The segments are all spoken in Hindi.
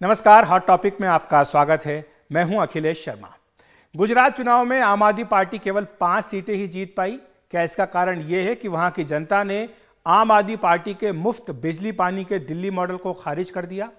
नमस्कार, हॉट टॉपिक में आपका स्वागत है। मैं हूं अखिलेश शर्मा। गुजरात चुनाव में आम आदमी पार्टी केवल 5 सीटें ही जीत पाई। क्या इसका कारण यह है कि वहां की जनता ने आम आदमी पार्टी के मुफ्त बिजली पानी के दिल्ली मॉडल को खारिज कर दिया?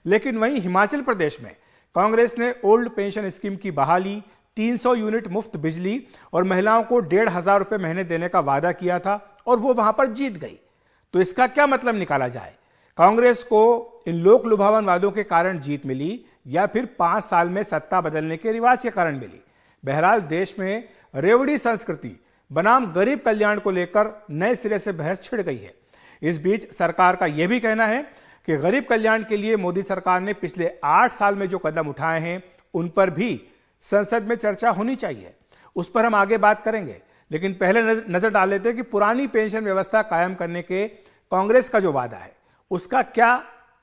लेकिन वहीं हिमाचल प्रदेश में कांग्रेस ने ओल्ड पेंशन स्कीम की बहाली, 300 यूनिट मुफ्त बिजली और महिलाओं को 1,500 रुपए महीने देने का वादा किया था और वो वहां पर जीत गई। तो इसका क्या मतलब निकाला जाए? कांग्रेस को इन लोक लुभावन वादों के कारण जीत मिली या फिर 5 साल में सत्ता बदलने के रिवाज के कारण मिली? बहरहाल देश में रेवड़ी संस्कृति बनाम गरीब कल्याण को लेकर नए सिरे से बहस छिड़ गई है। इस बीच सरकार का यह भी कहना है कि गरीब कल्याण के लिए मोदी सरकार ने पिछले 8 साल में जो कदम उठाए हैं उन पर भी संसद में चर्चा होनी चाहिए। उस पर हम आगे बात करेंगे, लेकिन पहले नजर डाल लेते हैं कि पुरानी पेंशन व्यवस्था कायम करने के कांग्रेस का जो वादा है उसका क्या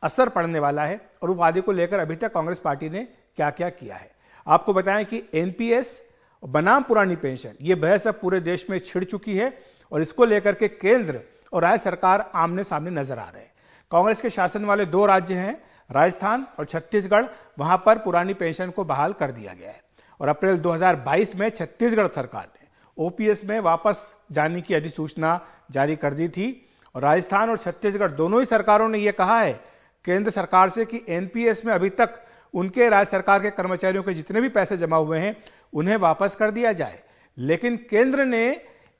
असर पड़ने वाला है और वो वादे को लेकर अभी तक कांग्रेस पार्टी ने क्या क्या किया है। आपको बताएं कि एनपीएस बनाम पुरानी पेंशन ये बहस अब पूरे देश में छिड़ चुकी है और इसको लेकर के केंद्र और राज्य सरकार आमने सामने नजर आ रहे हैं। कांग्रेस के शासन वाले 2 राज्य हैं, राजस्थान और छत्तीसगढ़। वहां पर पुरानी पेंशन को बहाल कर दिया गया है और अप्रैल 2022 में छत्तीसगढ़ सरकार ने ओपीएस में वापस जाने की अधिसूचना जारी कर दी थी और राजस्थान और छत्तीसगढ़ दोनों ही सरकारों ने यह कहा है केंद्र सरकार से कि एनपीएस में अभी तक उनके राज्य सरकार के कर्मचारियों के जितने भी पैसे जमा हुए हैं उन्हें वापस कर दिया जाए। लेकिन केंद्र ने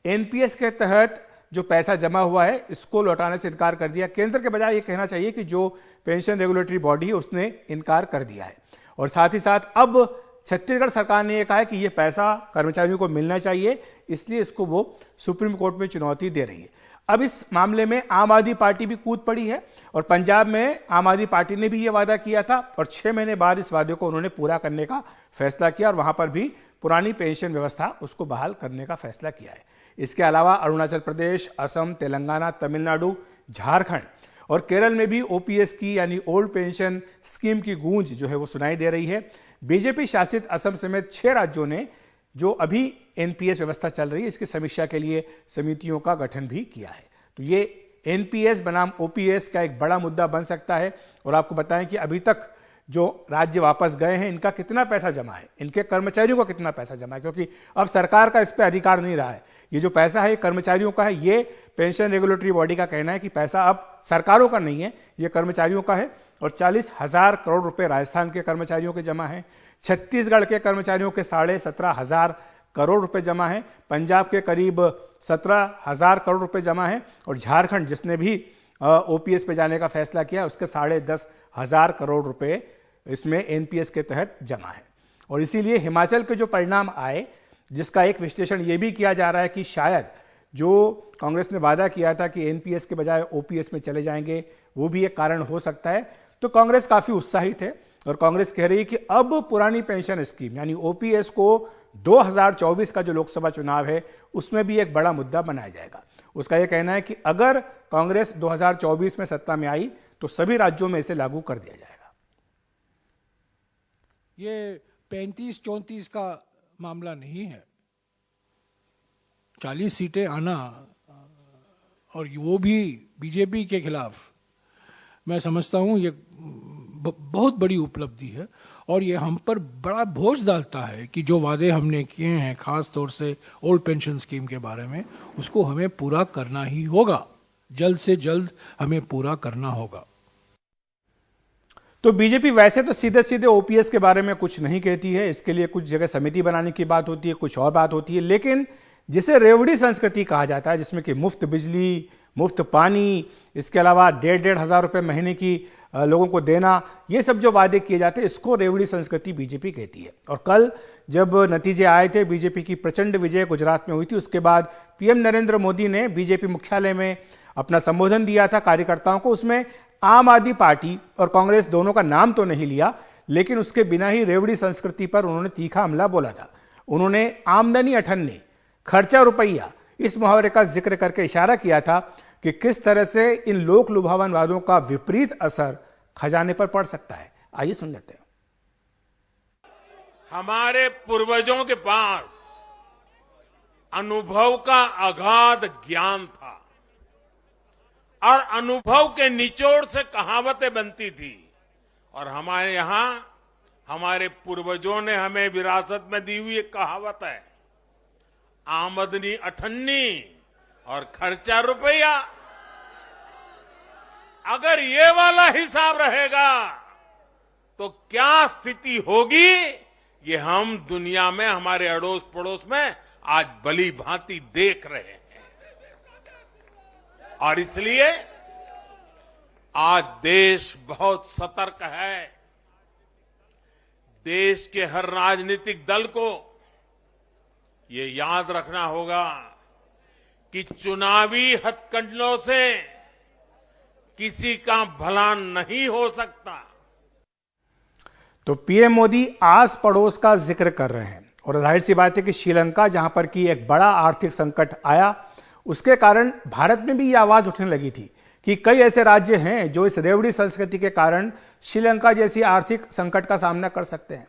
एनपीएस के तहत जो पैसा जमा हुआ है इसको लौटाने से इनकार कर दिया। केंद्र के बजाय यह कहना चाहिए कि जो पेंशन रेगुलेटरी बॉडी है उसने इनकार कर दिया है और साथ ही साथ अब छत्तीसगढ़ सरकार ने यह कहा है कि यह पैसा कर्मचारियों को मिलना चाहिए, इसलिए इसको वो सुप्रीम कोर्ट में चुनौती दे रही है। अब इस मामले में आम आदमी पार्टी भी कूद पड़ी है और पंजाब में आम आदमी पार्टी ने भी यह वादा किया था और 6 महीने बाद इस वादे को उन्होंने पूरा करने का फैसला किया और वहां पर भी पुरानी पेंशन व्यवस्था उसको बहाल करने का फैसला किया है। इसके अलावा अरुणाचल प्रदेश, असम, तेलंगाना, तमिलनाडु, झारखंड और केरल में भी ओपीएस की यानी ओल्ड पेंशन स्कीम की गूंज जो है वो सुनाई दे रही है। बीजेपी शासित असम समेत 6 राज्यों ने जो अभी एनपीएस व्यवस्था चल रही है इसकी समीक्षा के लिए समितियों का गठन भी किया है। तो ये एनपीएस बनाम ओपीएस का एक बड़ा मुद्दा बन सकता है और आपको बताएं कि अभी तक जो राज्य वापस गए हैं इनका कितना पैसा जमा है, इनके कर्मचारियों का कितना पैसा जमा है, क्योंकि अब सरकार का इस पर अधिकार नहीं रहा है। ये जो पैसा है ये कर्मचारियों का है। ये पेंशन रेगुलेटरी बॉडी का कहना है कि पैसा अब सरकारों का नहीं है, ये कर्मचारियों का है और 40,000 करोड़ रुपए राजस्थान के कर्मचारियों के जमा है। छत्तीसगढ़ के कर्मचारियों के 17,500 करोड़ रुपए जमा है। पंजाब के करीब 17,000 करोड़ रुपए जमा है और झारखंड जिसने भी ओपीएस पे जाने का फैसला किया उसके 10,500 करोड़ रुपए इसमें एनपीएस के तहत जमा है। और इसीलिए हिमाचल के जो परिणाम आए जिसका एक विश्लेषण यह भी किया जा रहा है कि शायद जो कांग्रेस ने वादा किया था कि एनपीएस के बजाय ओपीएस में चले जाएंगे वो भी एक कारण हो सकता है। तो कांग्रेस काफी उत्साहित है और कांग्रेस कह रही है कि अब पुरानी पेंशन स्कीम यानी ओपीएस को 2024 का जो लोकसभा चुनाव है उसमें भी एक बड़ा मुद्दा बनाया जाएगा। उसका यह कहना है कि अगर कांग्रेस 2024 में सत्ता में आई तो सभी राज्यों में इसे लागू कर दिया जाएगा। ये 35-34 का मामला नहीं है। 40 सीटें आना और वो भी बीजेपी के खिलाफ, मैं समझता हूं ये बहुत बड़ी उपलब्धि है और ये हम पर बड़ा बोझ डालता है कि जो वादे हमने किए हैं खास तौर से ओल्ड पेंशन स्कीम के बारे में उसको हमें पूरा करना ही होगा, जल्द से जल्द हमें पूरा करना होगा। तो बीजेपी वैसे तो सीधे सीधे ओपीएस के बारे में कुछ नहीं कहती है, इसके लिए कुछ जगह समिति बनाने की बात होती है, कुछ और बात होती है, लेकिन जिसे रेवड़ी संस्कृति कहा जाता है जिसमें कि मुफ्त बिजली, मुफ्त पानी, इसके अलावा 1,500 रुपए महीने की लोगों को देना, ये सब जो वादे किए जाते हैं इसको रेवड़ी संस्कृति बीजेपी कहती है। और कल जब नतीजे आए थे, बीजेपी की प्रचंड विजय गुजरात में हुई थी, उसके बाद पीएम नरेंद्र मोदी ने बीजेपी मुख्यालय में अपना संबोधन दिया था कार्यकर्ताओं को। उसमें आम आदमी पार्टी और कांग्रेस दोनों का नाम तो नहीं लिया, लेकिन उसके बिना ही रेवड़ी संस्कृति पर उन्होंने तीखा हमला बोला था। उन्होंने आमदनी अठन्नी, खर्चा रुपया इस मुहावरे का जिक्र करके इशारा किया था कि किस तरह से इन लोक लुभावन वादों का विपरीत असर खजाने पर पड़ सकता है। आइए सुन लेते हैं। हमारे पूर्वजों के पास अनुभव का अगाध ज्ञान था और अनुभव के निचोड़ से कहावतें बनती थी और हमारे यहाँ हमारे पूर्वजों ने हमें विरासत में दी हुई एक कहावत है, आमदनी अठन्नी और खर्चा रुपया। अगर ये वाला हिसाब रहेगा तो क्या स्थिति होगी, ये हम दुनिया में हमारे अड़ोस पड़ोस में आज भली भांति देख रहे हैं। और इसलिए आज देश बहुत सतर्क है। देश के हर राजनीतिक दल को ये याद रखना होगा कि चुनावी हथकंडों से किसी का भला नहीं हो सकता। तो पीएम मोदी आस पड़ोस का जिक्र कर रहे हैं और जाहिर सी बात है कि श्रीलंका जहां पर कि एक बड़ा आर्थिक संकट आया, उसके कारण भारत में भी ये आवाज उठने लगी थी कि कई ऐसे राज्य हैं जो इस रेवड़ी संस्कृति के कारण श्रीलंका जैसी आर्थिक संकट का सामना कर सकते हैं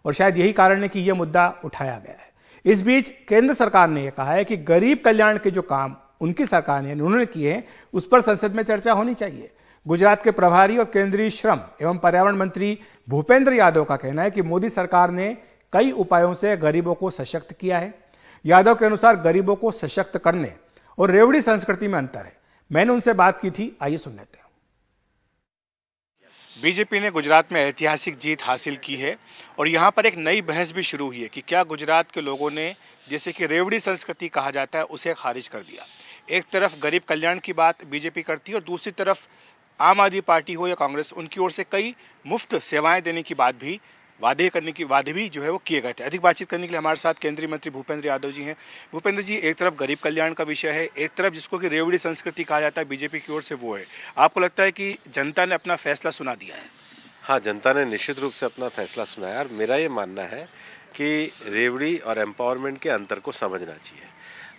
और शायद यही कारण है कि यह मुद्दा उठाया गया है। इस बीच केंद्र सरकार ने यह कहा है कि गरीब कल्याण के जो काम उनकी सरकार ने उन्होंने किए हैं उस पर संसद में चर्चा होनी चाहिए। गुजरात के प्रभारी और केंद्रीय श्रम एवं पर्यावरण मंत्री भूपेंद्र यादव का कहना है कि मोदी सरकार ने कई उपायों से गरीबों को सशक्त किया है। यादव के अनुसार गरीबों को सशक्त करने और रेवड़ी संस्कृति में अंतर है। मैंने उनसे बात की थी, आइए सुन लेते हैं। बीजेपी ने गुजरात में ऐतिहासिक जीत हासिल की है और यहाँ पर एक नई बहस भी शुरू हुई है कि क्या गुजरात के लोगों ने जिसे कि रेवड़ी संस्कृति कहा जाता है उसे खारिज कर दिया। एक तरफ गरीब कल्याण की बात बीजेपी करती है और दूसरी तरफ आम आदमी पार्टी हो या कांग्रेस, उनकी ओर से कई मुफ्त सेवाएं देने की बात भी वादे भी जो है वो किए गए थे। अधिक बातचीत करने के लिए हमारे साथ केंद्रीय मंत्री भूपेंद्र यादव जी हैं। भूपेंद्र जी, एक तरफ गरीब कल्याण का विषय है, एक तरफ जिसको कि रेवड़ी संस्कृति कहा जाता है बीजेपी की ओर से वो है। आपको लगता है कि जनता ने अपना फैसला सुना दिया है? हाँ, जनता ने निश्चित रूप से अपना फैसला सुनाया और मेरा ये मानना है कि रेवड़ी और एम्पावरमेंट के अंतर को समझना चाहिए।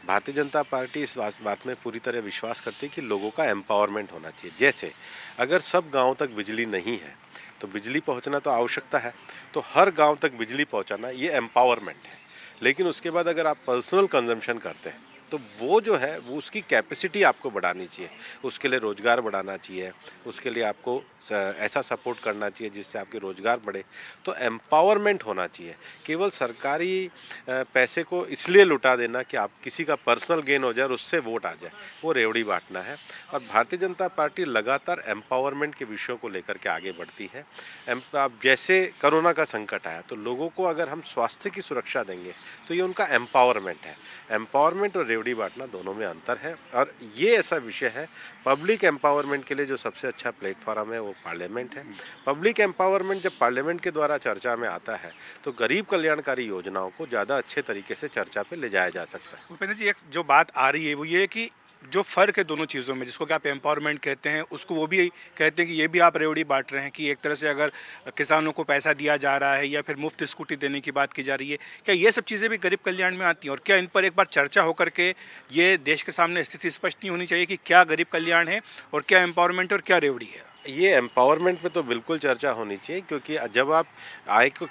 भारतीय जनता पार्टी इस बात में पूरी तरह विश्वास करती है कि लोगों का एम्पावरमेंट होना चाहिए। जैसे अगर सब गाँव तक बिजली नहीं है तो बिजली पहुंचना तो आवश्यकता है, तो हर गांव तक बिजली पहुंचाना ये एम्पावरमेंट है। लेकिन उसके बाद अगर आप पर्सनल कंजम्पशन करते हैं तो वो जो है वो उसकी कैपेसिटी आपको बढ़ानी चाहिए, उसके लिए रोजगार बढ़ाना चाहिए, उसके लिए आपको ऐसा सपोर्ट करना चाहिए जिससे आपके रोजगार बढ़े। तो एम्पावरमेंट होना चाहिए। केवल सरकारी पैसे को इसलिए लुटा देना कि आप किसी का पर्सनल गेन हो जाए और उससे वोट आ जाए, वो रेवड़ी बांटना है। और भारतीय जनता पार्टी लगातार एम्पावरमेंट के विषयों को लेकर के आगे बढ़ती है। अब जैसे कोरोना का संकट आया तो लोगों को अगर हम स्वास्थ्य की सुरक्षा देंगे तो ये उनका एम्पावरमेंट है। एम्पावरमेंट और रेवड़ी बांटना दोनों में अंतर है और ये ऐसा विषय है। पब्लिक एम्पावरमेंट के लिए जो सबसे अच्छा प्लेटफॉर्म है वो पार्लियामेंट है। पब्लिक एम्पावरमेंट जब पार्लियामेंट के द्वारा चर्चा में आता है तो गरीब कल्याणकारी योजनाओं को ज़्यादा अच्छे तरीके से चर्चा पे ले जाया जा सकता है। भूपेंद्र जी, एक जो बात आ रही है वो ये है कि जो फर्क है दोनों चीज़ों में, जिसको कि आप एम्पावरमेंट कहते हैं उसको वो भी कहते हैं कि ये भी आप रेवड़ी बांट रहे हैं कि एक तरह से अगर किसानों को पैसा दिया जा रहा है या फिर मुफ्त स्कूटी देने की बात की जा रही है, क्या ये सब चीज़ें भी गरीब कल्याण में आती हैं? और क्या इन पर एक बार चर्चा होकर के ये देश के सामने स्थिति स्पष्ट नहीं होनी चाहिए कि क्या गरीब कल्याण है और क्या एम्पावरमेंट और क्या रेवड़ी है? ये एम्पावरमेंट पे तो बिल्कुल चर्चा होनी चाहिए, क्योंकि जब आप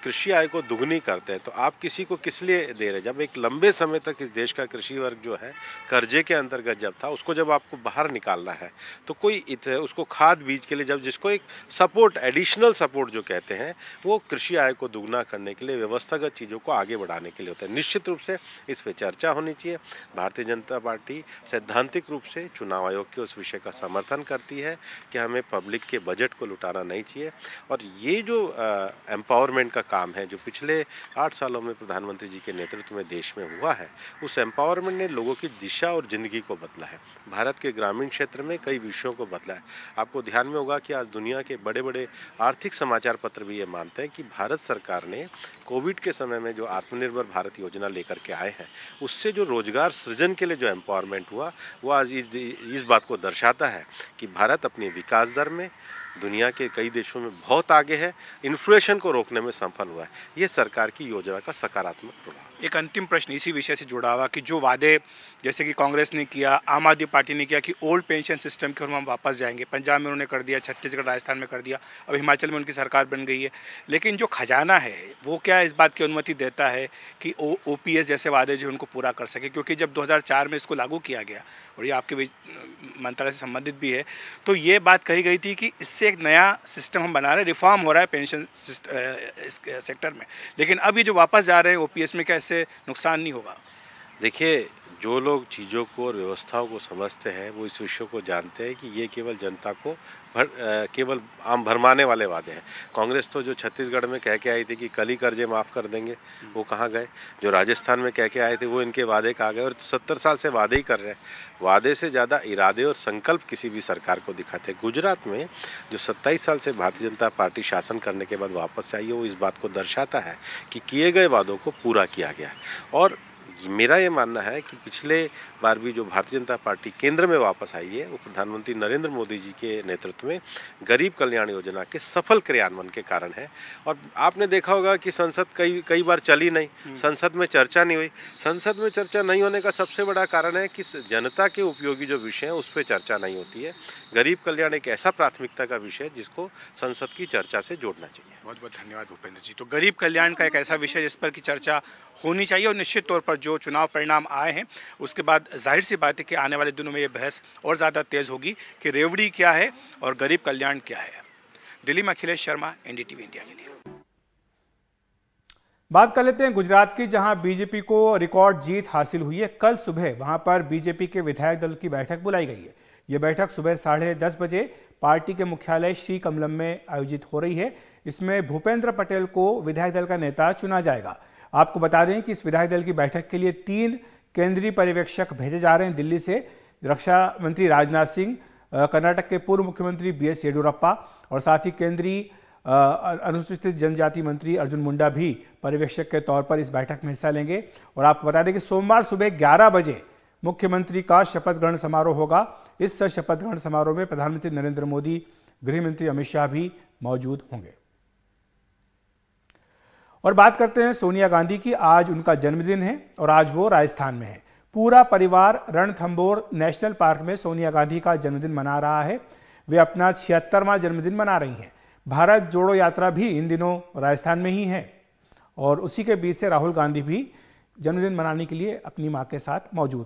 कृषि आय को दुगनी करते हैं तो आप किसी को किस लिए दे रहे हैं? जब एक लंबे समय तक इस देश का कृषि वर्ग जो है कर्जे के अंतर्गत जब था, उसको जब आपको बाहर निकालना है तो कोई उसको खाद बीज के लिए जब जिसको एक सपोर्ट, एडिशनल सपोर्ट जो कहते हैं, वो कृषि आय को दुगना करने के लिए व्यवस्थागत चीज़ों को आगे बढ़ाने के लिए होता है। निश्चित रूप से इस पर चर्चा होनी चाहिए। भारतीय जनता पार्टी सैद्धांतिक रूप से चुनाव आयोग के उस विषय का समर्थन करती है कि हमें पब्लिक के बजट को लुटाना नहीं चाहिए। और ये जो एम्पावरमेंट का काम है जो पिछले 8 सालों में प्रधानमंत्री जी के नेतृत्व में देश में हुआ है, उस एम्पावरमेंट ने लोगों की दिशा और जिंदगी को बदला है। भारत के ग्रामीण क्षेत्र में कई विषयों को बदला है। आपको ध्यान में होगा कि आज दुनिया के बड़े बड़े आर्थिक समाचार पत्र भी ये मानते हैं कि भारत सरकार ने कोविड के समय में जो आत्मनिर्भर भारत योजना लेकर के आए हैं, उससे जो रोजगार सृजन के लिए जो एम्पावरमेंट हुआ वो आज इस बात को दर्शाता है कि भारत अपनी विकास दर में दुनिया के कई देशों में बहुत आगे है, इन्फ्लेशन को रोकने में सफल हुआ है। ये सरकार की योजना का सकारात्मक प्रभाव। एक अंतिम प्रश्न इसी विषय से जुड़ा हुआ कि जो वादे जैसे कि कांग्रेस ने किया, आम आदमी पार्टी ने किया कि ओल्ड पेंशन सिस्टम की ओर हम वापस जाएंगे, पंजाब में उन्होंने कर दिया, छत्तीसगढ़ राजस्थान में कर दिया, अब हिमाचल में उनकी सरकार बन गई है, लेकिन जो खजाना है वो क्या इस बात की अनुमति देता है कि ओपीएस जैसे वादे जो उनको पूरा कर सके? क्योंकि जब 2004 में इसको लागू किया गया और ये आपके मंत्रालय से संबंधित भी है, तो ये बात कही गई थी कि इससे एक नया सिस्टम हम बना रहे हैं, रिफॉर्म हो रहा है पेंशन सेक्टर में, लेकिन अब ये जो वापस जा रहे हैं ओपीएस में, क्या इससे नुकसान नहीं होगा? देखिए, जो लोग चीज़ों को और व्यवस्थाओं को समझते हैं वो इस विषय को जानते हैं कि ये केवल जनता को केवल आम भरमाने वाले वादे हैं। कांग्रेस तो जो छत्तीसगढ़ में कह के आई थी कि कल ही कर्जे माफ़ कर देंगे, वो कहाँ गए? जो राजस्थान में कह के आए थे वो इनके वादे कहाँ गए? और 70 साल से वादे ही कर रहे हैं। वादे से ज़्यादा इरादे और संकल्प किसी भी सरकार को दिखाते हैं। गुजरात में जो 27 साल से भारतीय जनता पार्टी शासन करने के बाद वापस से आई है, वो इस बात को दर्शाता है कि किए गए वादों को पूरा किया गया है। और मेरा ये मानना है कि पिछले बार भी जो भारतीय जनता पार्टी केंद्र में वापस आई है वो प्रधानमंत्री नरेंद्र मोदी जी के नेतृत्व में गरीब कल्याण योजना के सफल क्रियान्वयन के कारण है। और आपने देखा होगा कि संसद कई बार चली नहीं, संसद में चर्चा नहीं हुई। संसद में चर्चा नहीं होने का सबसे बड़ा कारण है कि जनता के उपयोगी जो विषय हैं उस पर चर्चा नहीं होती है। गरीब कल्याण एक ऐसा प्राथमिकता का विषय है जिसको संसद की चर्चा से जोड़ना चाहिए। बहुत बहुत धन्यवाद भूपेंद्र जी। तो गरीब कल्याण का एक ऐसा विषय जिस पर की चर्चा होनी चाहिए, और निश्चित तौर पर जो चुनाव परिणाम आए हैं उसके बाद जाहिर सी बात है कि आने वाले दिनों में ये बहस और ज़्यादा तेज होगी कि रेवड़ी क्या है और गरीब कल्याण क्या है। दिल्ली में अखिलेश शर्मा, एनडीटीवी इंडिया के लिए। बात कर लेते हैं गुजरात की, जहां बीजेपी को रिकॉर्ड जीत हासिल हुई है। कल सुबह वहां पर बीजेपी के विधायक दल की बैठक बुलाई गई है। यह बैठक सुबह 10:30 बजे पार्टी के मुख्यालय श्री कमलम में आयोजित हो रही है। इसमें भूपेंद्र पटेल को विधायक दल का नेता चुना जाएगा। आपको बता दें कि इस विधायक दल की बैठक के लिए 3 केंद्रीय पर्यवेक्षक भेजे जा रहे हैं दिल्ली से। रक्षा मंत्री राजनाथ सिंह, कर्नाटक के पूर्व मुख्यमंत्री बीएस येडियुरप्पा और साथ ही केंद्रीय अनुसूचित जनजाति मंत्री अर्जुन मुंडा भी पर्यवेक्षक के तौर पर इस बैठक में हिस्सा लेंगे। और आपको बता दें कि सोमवार सुबह 11 बजे मुख्यमंत्री का शपथ ग्रहण समारोह होगा। इस शपथ ग्रहण समारोह में प्रधानमंत्री नरेंद्र मोदी, गृह मंत्री अमित शाह भी मौजूद होंगे। और बात करते हैं सोनिया गांधी की। आज उनका जन्मदिन है और आज वो राजस्थान में है। पूरा परिवार रणथंभौर नेशनल पार्क में सोनिया गांधी का जन्मदिन मना रहा है। वे अपना 76वां जन्मदिन मना रही हैं। भारत जोड़ो यात्रा भी इन दिनों राजस्थान में ही है और उसी के बीच से राहुल गांधी भी जन्मदिन मनाने के लिए अपनी मां के साथ मौजूद